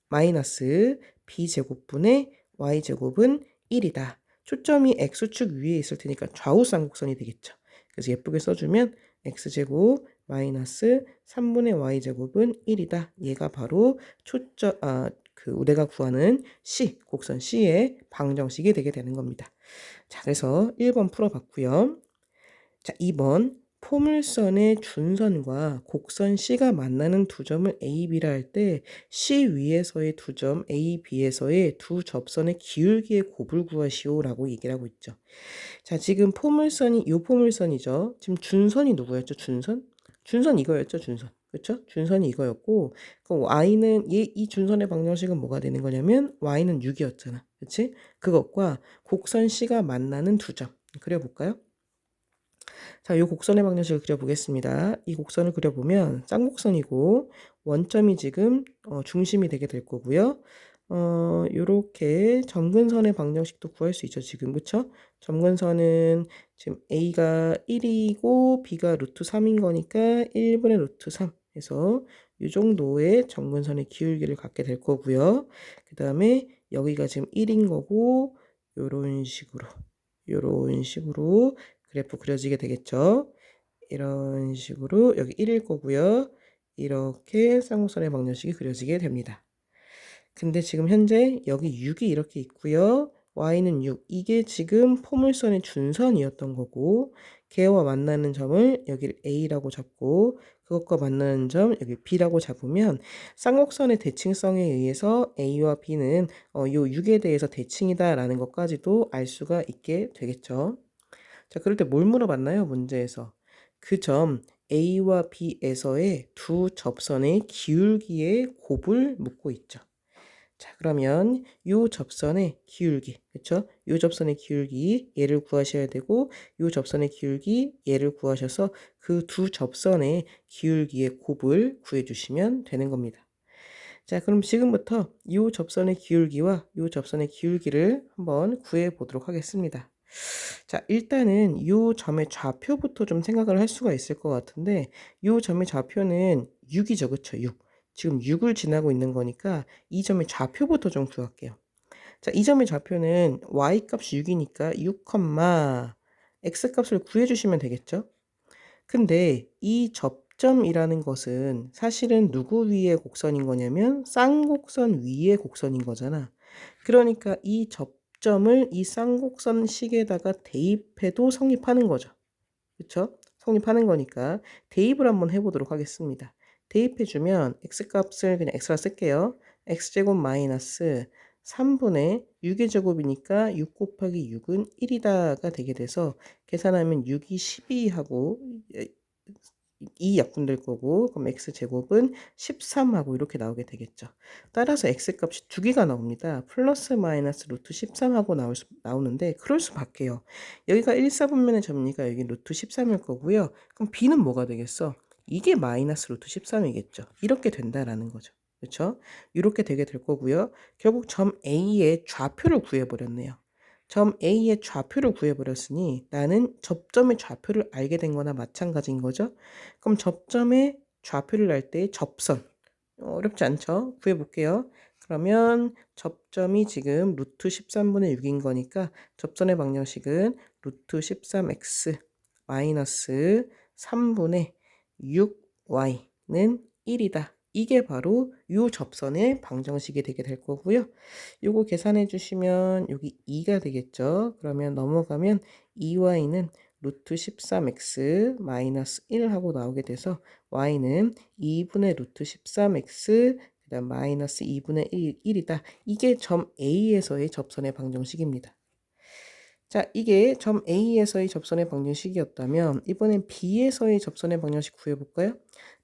마이너스 b제곱분의 y제곱은 1이다. 초점이 x축 위에 있을 테니까 좌우 쌍곡선이 되겠죠. 그래서 예쁘게 써주면 x제곱 마이너스 3분의 y제곱은 1이다. 얘가 바로 우리가 구하는 C, 곡선 C의 방정식이 되게 되는 겁니다. 자, 그래서 1번 풀어봤고요. 자, 2번 포물선의 준선과 곡선 C가 만나는 두 점을 A, B라 할 때 C 위에서의 두 점 A, B에서의 두 접선의 기울기의 곱을 구하시오라고 얘기를 하고 있죠. 자, 지금 포물선이 요 포물선이죠. 지금 준선이 누구였죠? 준선 이거였죠, 준선. 그렇죠? 준선이 이거였고, 그 y는 이 준선의 방정식은 뭐가 되는 거냐면 y는 6이었잖아. 그렇지? 그것과 곡선 C가 만나는 두 점. 그려볼까요? 자, 이 곡선의 방정식을 그려보겠습니다. 이 곡선을 그려보면 쌍곡선이고 원점이 지금 중심이 되게 될 거고요. 요렇게 점근선의 방정식도 구할 수 있죠. 지금 그쵸? 점근선은 지금 A가 1이고 B가 루트 3인 거니까 1분의 루트 3 해서 이 정도의 점근선의 기울기를 갖게 될 거고요. 그 다음에 여기가 지금 1인 거고 요런 식으로 그래프 그려지게 되겠죠. 이런 식으로 여기 1일 거고요. 이렇게 쌍곡선의 방정식이 그려지게 됩니다. 근데 지금 현재 여기 6이 이렇게 있고요. y는 6. 이게 지금 포물선의 준선이었던 거고 걔와 만나는 점을 여기를 a라고 잡고 그것과 만나는 점 여기 b라고 잡으면 쌍곡선의 대칭성에 의해서 a와 b는 요 6에 대해서 대칭이다라는 것까지도 알 수가 있게 되겠죠. 자, 그럴 때 뭘 물어봤나요? 문제에서. 그 점 A와 B에서의 두 접선의 기울기의 곱을 묻고 있죠. 자, 그러면 요 접선의 기울기, 그렇죠? 요 접선의 기울기 얘를 구하셔야 되고 요 접선의 기울기 얘를 구하셔서 그 두 접선의 기울기의 곱을 구해 주시면 되는 겁니다. 자, 그럼 지금부터 요 접선의 기울기와 요 접선의 기울기를 한번 구해 보도록 하겠습니다. 자, 일단은 이 점의 좌표부터 좀 생각을 할 수가 있을 것 같은데 이 점의 좌표는 6이죠. 그쵸? 6. 지금 6을 지나고 있는 거니까 이 점의 좌표부터 좀 구할게요. 자, 이 점의 좌표는 y값이 6이니까 6, x값을 구해주시면 되겠죠? 근데 이 접점이라는 것은 사실은 누구 위의 곡선인 거냐면 쌍곡선 위의 곡선인 거잖아. 그러니까 이 접점을 이 쌍곡선식에다가 대입해도 성립하는 거죠. 그쵸? 성립하는 거니까 대입을 한번 해보도록 하겠습니다. 대입해주면 x값을 그냥 x라 쓸게요. x제곱 마이너스 3분의 6의 제곱이니까 6 곱하기 6은 1이다가 되게 돼서 계산하면 6이 12하고 2 약분될 거고 그럼 x제곱은 13하고 이렇게 나오게 되겠죠. 따라서 x값이 두 개가 나옵니다. 플러스 마이너스 루트 13하고 나오는데 그럴 수밖에요. 여기가 1, 4분면의 점이니까 여기 루트 13일 거고요. 그럼 b는 뭐가 되겠어? 이게 마이너스 루트 13이겠죠. 이렇게 된다라는 거죠. 그렇죠? 이렇게 되게 될 거고요. 결국 점 A의 좌표를 구해버렸네요. 점 A의 좌표를 구해버렸으니 나는 접점의 좌표를 알게 된 거나 마찬가지인 거죠. 그럼 접점의 좌표를 알 때 접선. 어렵지 않죠? 구해볼게요. 그러면 접점이 지금 루트 13분의 6인 거니까 접선의 방정식은 루트 13x 마이너스 3분의 6y는 1이다. 이게 바로 이 접선의 방정식이 되게 될 거고요. 요거 계산해 주시면 여기 2가 되겠죠. 그러면 넘어가면 2y는 루트 13x 마이너스 1 하고 나오게 돼서 y는 2분의 루트 13x 그 다음 마이너스 2분의 1이다. 이게 점 A에서의 접선의 방정식입니다. 자, 이게 점 A에서의 접선의 방정식이었다면 이번엔 B에서의 접선의 방정식 구해볼까요?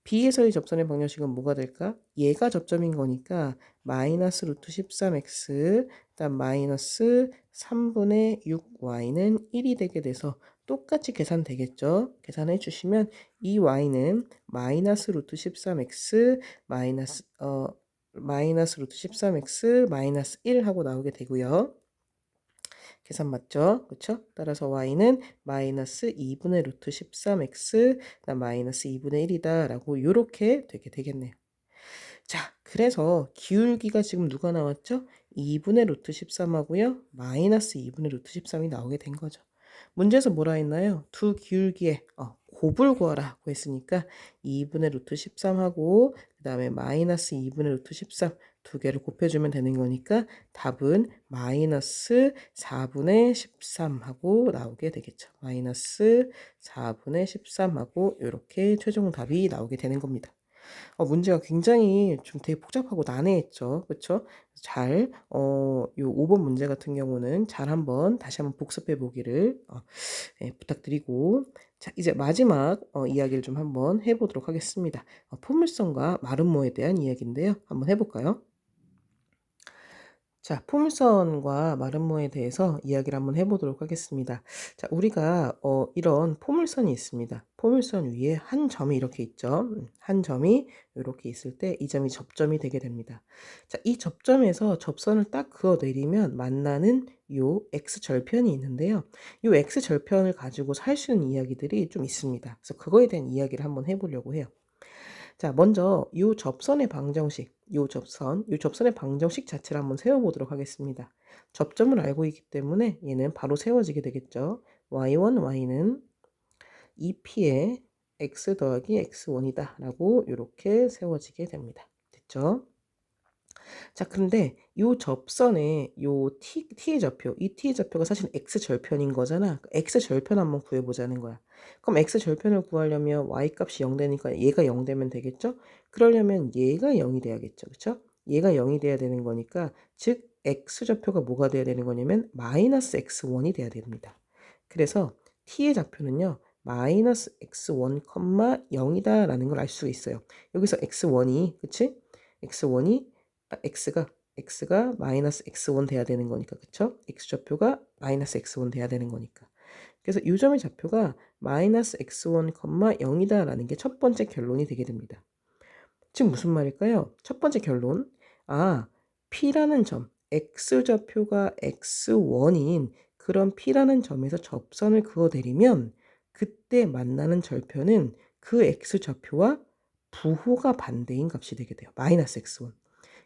B에서의 접선의 방정식은 뭐가 될까? 얘가 접점인 거니까 마이너스 루트 13x 그다음 마이너스 3분의 6y는 1이 되게 돼서 똑같이 계산되겠죠? 계산해 주시면 이 y는 마이너스 루트 13x 마이너스 루트 13x 마이너스 1 하고 나오게 되고요. 계산 맞죠? 그쵸? 따라서 y는 마이너스 2분의 루트 13x 그다음 마이너스 2분의 1이다 라고 요렇게 되게 되겠네요. 자, 그래서 기울기가 지금 누가 나왔죠? 2분의 루트 13하고요. 마이너스 2분의 루트 13이 나오게 된 거죠. 문제에서 뭐라 했나요? 두 기울기의 곱을 구하라고 했으니까 2분의 루트 13하고 그 다음에 마이너스 2분의 루트 13 두 개를 곱해주면 되는 거니까 답은 마이너스 4분의 13하고 나오게 되겠죠. 마이너스 4분의 13하고 이렇게 최종 답이 나오게 되는 겁니다. 문제가 굉장히 좀 되게 복잡하고 난해했죠. 그쵸? 잘, 요 5번 문제 같은 경우는 잘 한번 다시 한번 복습해 보기를 예, 부탁드리고, 자, 이제 마지막 이야기를 좀 한번 해보도록 하겠습니다. 포물선과 마름모에 대한 이야기인데요. 한번 해볼까요? 자, 포물선과 마름모에 대해서 이야기를 한번 해보도록 하겠습니다. 자, 우리가 이런 포물선이 있습니다. 포물선 위에 한 점이 이렇게 있죠. 한 점이 이렇게 있을 때 이 점이 접점이 되게 됩니다. 자, 이 접점에서 접선을 딱 그어 내리면 만나는 요 x절편이 있는데요. 요 x절편을 가지고 살 수 있는 이야기들이 좀 있습니다. 그래서 그거에 대한 이야기를 한번 해보려고 해요. 자, 먼저 요 접선의 방정식, 요 접선의 방정식 자체를 한번 세워보도록 하겠습니다. 접점을 알고 있기 때문에 얘는 바로 세워지게 되겠죠. y1, y는 2p의 x 더하기 x1이다 라고 이렇게 세워지게 됩니다. 됐죠? 자, 그런데 요 접선의 요 t의 좌표, 이 t의 좌표가 사실 x절편인 거잖아. x절편 한번 구해보자는 거야. 그럼 x절편을 구하려면 y값이 0 되니까 얘가 0 되면 되겠죠? 그러려면 얘가 0이 돼야겠죠. 그쵸? 얘가 0이 돼야 되는 거니까 즉 x좌표가 뭐가 돼야 되는 거냐면 마이너스 x1이 돼야 됩니다. 그래서 t의 좌표는요. 마이너스 x1, 0이다 라는 걸 알 수 있어요. 여기서 x1이, 그치? x1이 x가 마이너스 x1 돼야 되는 거니까, 그쵸? x좌표가 마이너스 x1 돼야 되는 거니까. 그래서 이 점의 좌표가 마이너스 x1, 0이다 라는 게 첫 번째 결론이 되게 됩니다. 지금 무슨 말일까요? 첫 번째 결론. P라는 점, x좌표가 x1인 그런 P라는 점에서 접선을 그어내리면 그때 만나는 절편은 그 x좌표와 부호가 반대인 값이 되게 돼요. 마이너스 x1.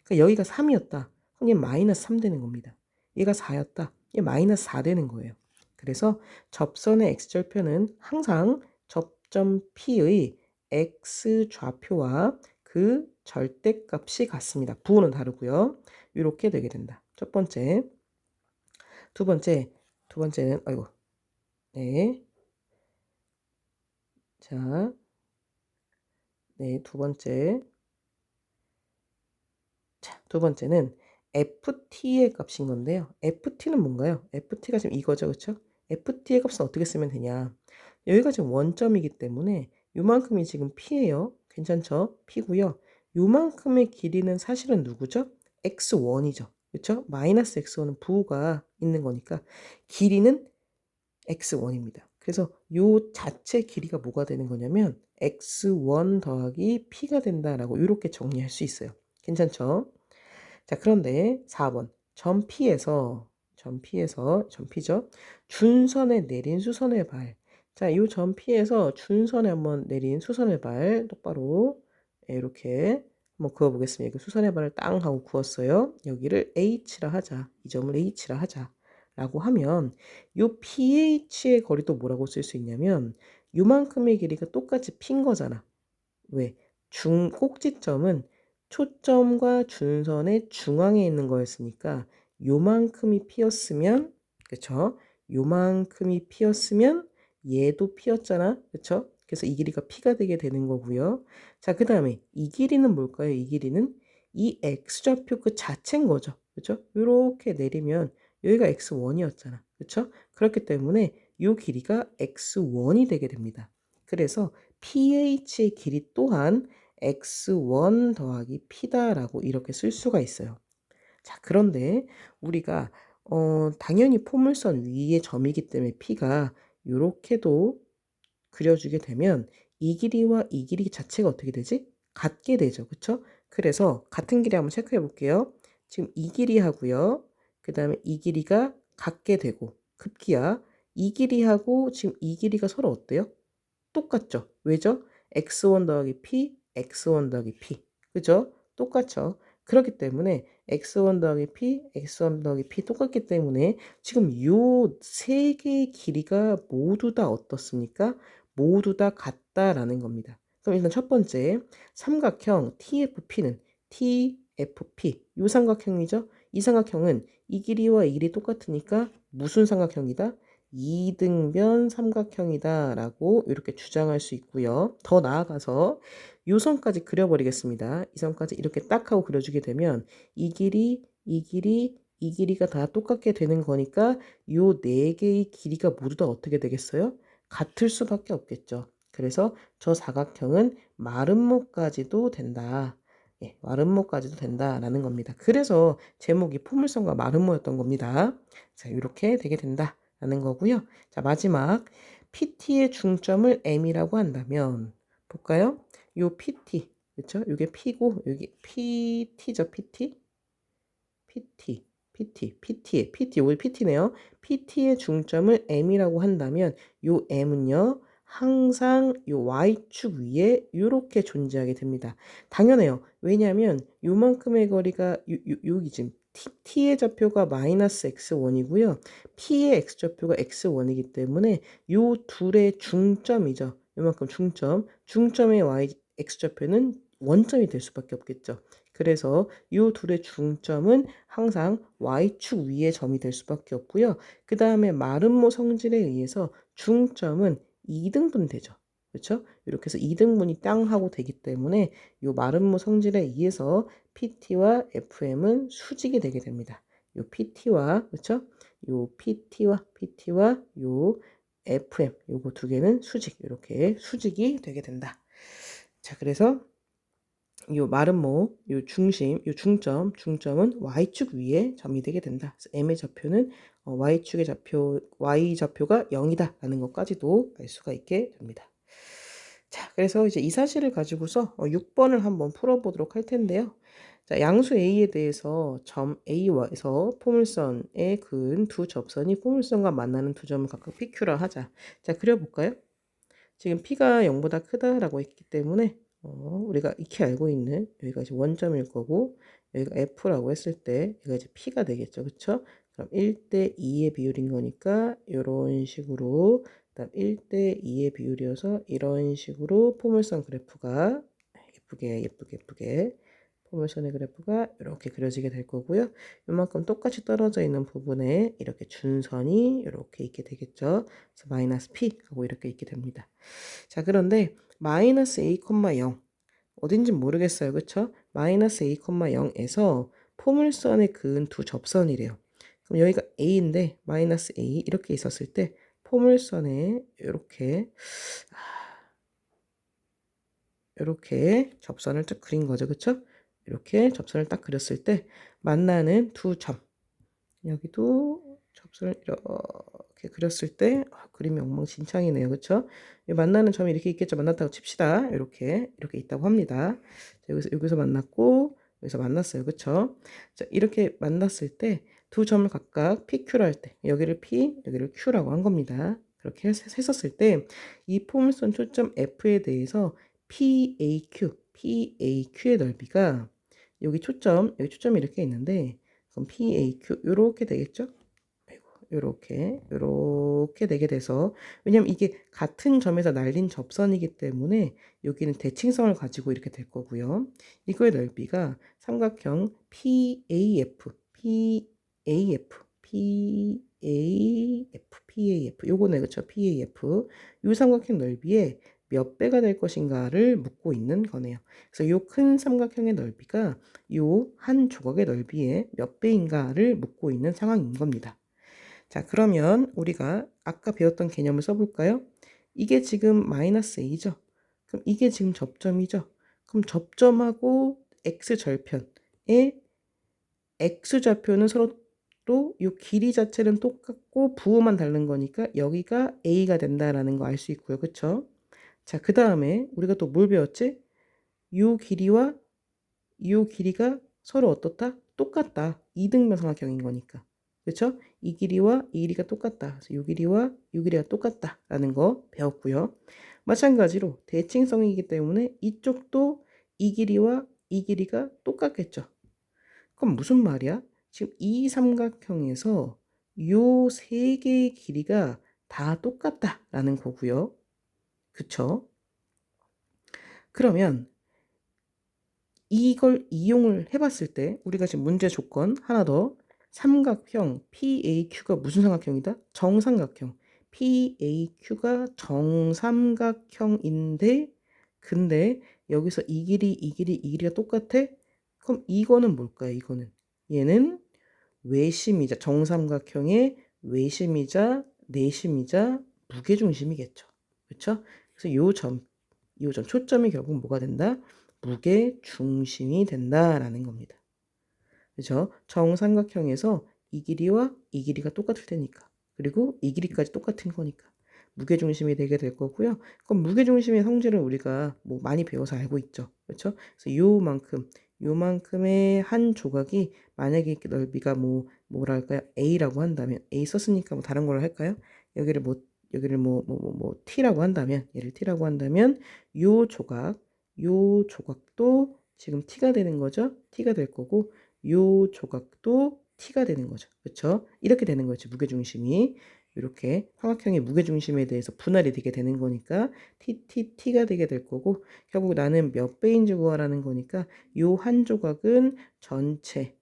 그러니까 여기가 3이었다. 그럼 얘 마이너스 3 되는 겁니다. 얘가 4였다. 얘 마이너스 4 되는 거예요. 그래서 접선의 x절편은 항상 접점 P의 x좌표와 그 절대값이 같습니다. 부호는 다르고요. 이렇게 되게 된다. 첫 번째. 두 번째는, 네. 자, 네, 두 번째는 ft의 값인 건데요. ft는 뭔가요? ft가 지금 이거죠, 그쵸? ft의 값은 어떻게 쓰면 되냐? 여기가 지금 원점이기 때문에 요만큼이 지금 p예요. 괜찮죠? p고요. 요만큼의 길이는 사실은 누구죠? x1이죠. 그쵸? 마이너스 x1은 부호가 있는 거니까 길이는 x1입니다. 그래서 요 자체 길이가 뭐가 되는 거냐면 x1 더하기 p가 된다라고 이렇게 정리할 수 있어요. 괜찮죠? 자, 그런데 4번. 점 P죠. 준선에 내린 수선의 발. 자, 요 점 P에서 준선에 한번 내린 수선의 발 똑바로 이렇게 한번 그어보겠습니다. 그 수선의 발을 땅 하고 그었어요. 여기를 H라 하자. 이 점을 H라 하자. 라고 하면 요 PH의 거리도 뭐라고 쓸 수 있냐면 요만큼의 길이가 똑같이 핀 거잖아. 왜? 꼭지점은 초점과 준선의 중앙에 있는 거였으니까 요만큼이 피었으면, 그쵸? 요만큼이 피었으면 얘도 피었잖아. 그쵸? 그래서 이 길이가 P가 되게 되는 거고요. 자, 그 다음에 이 길이는 뭘까요? 이 길이는 이 x좌표 그 자체인 거죠. 그쵸? 요렇게 내리면 여기가 x1이었잖아. 그쵸? 그렇기 때문에 요 길이가 x1이 되게 됩니다. 그래서 pH의 길이 또한 x1 더하기 p다라고 이렇게 쓸 수가 있어요. 자, 그런데 우리가 당연히 포물선 위에 점이기 때문에 p가 이렇게도 그려주게 되면 이 길이와 이 길이 자체가 어떻게 되지? 같게 되죠. 그쵸? 그래서 같은 길이 한번 체크해 볼게요. 지금 이 길이 하고요. 그 다음에 이 길이가 같게 되고 급기야 이 길이하고 지금 이 길이가 서로 어때요? 똑같죠? 왜죠? x1 더하기 p, x1 더하기 p. 그죠? 똑같죠? 그렇기 때문에 x1 더하기 p, x1 더하기 p 똑같기 때문에 지금 요 세 개의 길이가 모두 다 어떻습니까? 모두 다 같다라는 겁니다. 그럼 일단 첫 번째 삼각형 TFP는 TFP 요 삼각형이죠? 이 삼각형은 이 길이와 이 길이 똑같으니까 무슨 삼각형이다? 이등변 삼각형이다 라고 이렇게 주장할 수 있고요. 더 나아가서 요 선까지 그려버리겠습니다. 이 선까지 이렇게 딱 하고 그려주게 되면 이 길이, 이 길이, 이 길이가 다 똑같게 되는 거니까 요 네 개의 길이가 모두 다 어떻게 되겠어요? 같을 수밖에 없겠죠. 그래서 저 사각형은 마름모까지도 된다. 예, 마름모까지도 된다라는 겁니다. 그래서 제목이 포물선과 마름모였던 겁니다. 자, 이렇게 되게 된다. 라는 거고요. 자, 마지막 PT의 중점을 M이라고 한다면 볼까요? 요 PT 그렇죠? 요게 P고 여기 PT죠, PT. PT, 여기 PT네요. PT의 중점을 M이라고 한다면 요 M은요. 항상 요 Y축 위에 이렇게 존재하게 됩니다. 당연해요. 왜냐하면 요만큼의 거리가 여기 지금 T의 좌표가 마이너스 x1이고요. P의 x좌표가 x1이기 때문에 요 둘의 중점이죠. 요만큼 중점의 y x좌표는 원점이 될 수밖에 없겠죠. 그래서 요 둘의 중점은 항상 y축 위의 점이 될 수밖에 없고요. 그 다음에 마름모 성질에 의해서 중점은 2등분 되죠. 그렇죠? 이렇게 해서 2등분이 땅 하고 되기 때문에 요 마름모 성질에 의해서 PT와 FM은 수직이 되게 됩니다. 요 PT와 그렇죠? 요 PT와 요 FM 요거 두 개는 수직 이렇게 수직이 되게 된다. 자, 그래서 요 마름모, 요 중심, 요 중점은 y축 위에 점이 되게 된다. 그래서 m의 좌표는 y축의 좌표, y좌표가 0이다 라는 것까지도 알 수가 있게 됩니다. 자, 그래서 이제 이 사실을 가지고서 6번을 한번 풀어보도록 할 텐데요. 자, 양수 A에 대해서 점 A에서 포물선에 그은 두 접선이 포물선과 만나는 두 점을 각각 PQ라 하자. 자, 그려볼까요? 지금 P가 0보다 크다라고 했기 때문에 우리가 익히 알고 있는 여기가 이제 원점일 거고 여기가 F라고 했을 때 여기가 이제 P가 되겠죠. 그쵸? 그럼 1대 2의 비율인 거니까 이런 식으로 그다음 1대 2의 비율이어서 이런 식으로 포물선 그래프가 예쁘게 포물선의 그래프가 이렇게 그려지게 될 거고요. 이만큼 똑같이 떨어져 있는 부분에 이렇게 준선이 이렇게 있게 되겠죠. 그래서 마이너스 P 하고 이렇게 있게 됩니다. 자, 그런데 마이너스 a, 0 어딘지 모르겠어요. 그쵸? 마이너스 a, 0에서 포물선에 그은 두 접선이래요. 그럼 여기가 a인데 마이너스 a 이렇게 있었을 때 포물선에 이렇게 접선을 딱 그린 거죠. 그쵸? 이렇게 접선을 딱 그렸을 때 만나는 두 점 여기도 접선을 이렇게 그렸을 때 그림이 엉망진창이네요. 그쵸? 만나는 점이 이렇게 있겠죠. 만났다고 칩시다. 이렇게 있다고 합니다. 자, 여기서 만났고 여기서 만났어요. 그쵸? 자, 이렇게 만났을 때 두 점을 각각 PQ로 할 때 여기를 P, 여기를 Q라고 한 겁니다. 그렇게 했었을 때 이 포물선 초점 F에 대해서 PAQ의 넓이가 여기 초점이 이렇게 있는데 그럼 PAQ 요렇게 되겠죠? 요렇게 되게 돼서 왜냐면 이게 같은 점에서 날린 접선이기 때문에 여기는 대칭성을 가지고 이렇게 될 거고요. 이거의 넓이가 삼각형 PAF 요거네 그쵸? PAF 요 삼각형 넓이의 몇 배가 될 것인가를 묻고 있는 거네요. 그래서 요 큰 삼각형의 넓이가 요 한 조각의 넓이의 몇 배인가를 묻고 있는 상황인 겁니다. 자, 그러면 우리가 아까 배웠던 개념을 써볼까요? 이게 지금 마이너스 a죠. 그럼 이게 지금 접점이죠. 그럼 접점하고 x절편의 x좌표는 서로 또 이 길이 자체는 똑같고 부호만 다른 거니까 여기가 a가 된다라는 거 알 수 있고요. 그쵸? 자, 그 다음에 우리가 또 뭘 배웠지? 이 길이와 이 길이가 서로 어떻다? 똑같다. 이등변 삼각형인 거니까. 그렇죠? 이 길이와 이 길이가 똑같다. 그래서 이 길이와 이 길이가 똑같다라는 거 배웠고요. 마찬가지로 대칭성이기 때문에 이쪽도 이 길이와 이 길이가 똑같겠죠. 그럼 무슨 말이야? 지금 이 삼각형에서 요 세 개의 길이가 다 똑같다라는 거고요. 그쵸? 그러면 이걸 이용을 해봤을 때 우리가 지금 문제 조건 하나 더 삼각형 PAQ가 무슨 삼각형이다? 정삼각형. PAQ가 정삼각형인데 근데 여기서 이 길이, 이 길이, 이 길이가 똑같아? 그럼 이거는 뭘까요? 이거는 얘는 외심이자 정삼각형의 외심이자 내심이자 무게중심이겠죠. 그렇죠? 그래서 요 점 초점이 결국 뭐가 된다? 무게중심이 된다라는 겁니다. 그렇죠? 정삼각형에서 이 길이와 이 길이가 똑같을 테니까. 그리고 이 길이까지 똑같은 거니까. 무게중심이 되게 될 거고요. 그럼 무게중심의 성질을 우리가 뭐 많이 배워서 알고 있죠. 그렇죠? 그래서 요만큼의 한 조각이 만약에 넓이가 뭐랄까요? A라고 한다면 A 썼으니까 뭐 다른 걸로 할까요? 여기를 T라고 한다면 얘를 T라고 한다면 요 조각도 지금 T가 되는 거죠. T가 될 거고 요 조각도 T가 되는 거죠. 그렇죠? 이렇게 되는 거죠. 무게중심이. 이렇게 삼각형의 무게중심에 대해서 분할이 되게 되는 거니까 T가 되게 될 거고 결국 나는 몇 배인지 구하라는 거니까 요 한 조각은 전체에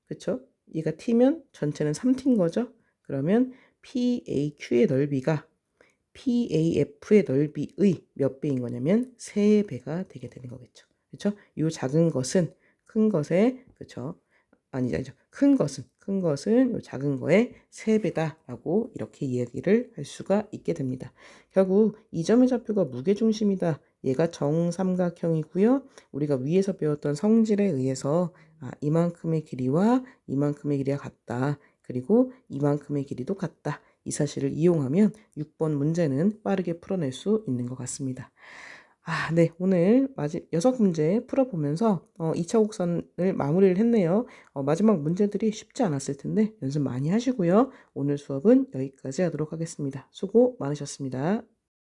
그쵸? 얘가 T면 전체는 3T인 거죠? 그러면 PAQ의 넓이가 PAF의 넓이의 몇 배인 거냐면 3배가 되게 되는 거겠죠. 그렇죠? 요 작은 것은 큰 것의 그렇죠? 아니죠. 큰 것은 요 작은 거의 3배다라고 이렇게 이야기를 할 수가 있게 됩니다. 결국 이 점의 좌표가 무게중심이다. 얘가 정삼각형이고요. 우리가 위에서 배웠던 성질에 의해서 이만큼의 길이와 이만큼의 길이가 같다. 그리고 이만큼의 길이도 같다. 이 사실을 이용하면 6번 문제는 빠르게 풀어낼 수 있는 것 같습니다. 네. 오늘 6문제 풀어보면서 2차 곡선을 마무리를 했네요. 마지막 문제들이 쉽지 않았을 텐데 연습 많이 하시고요. 오늘 수업은 여기까지 하도록 하겠습니다. 수고 많으셨습니다.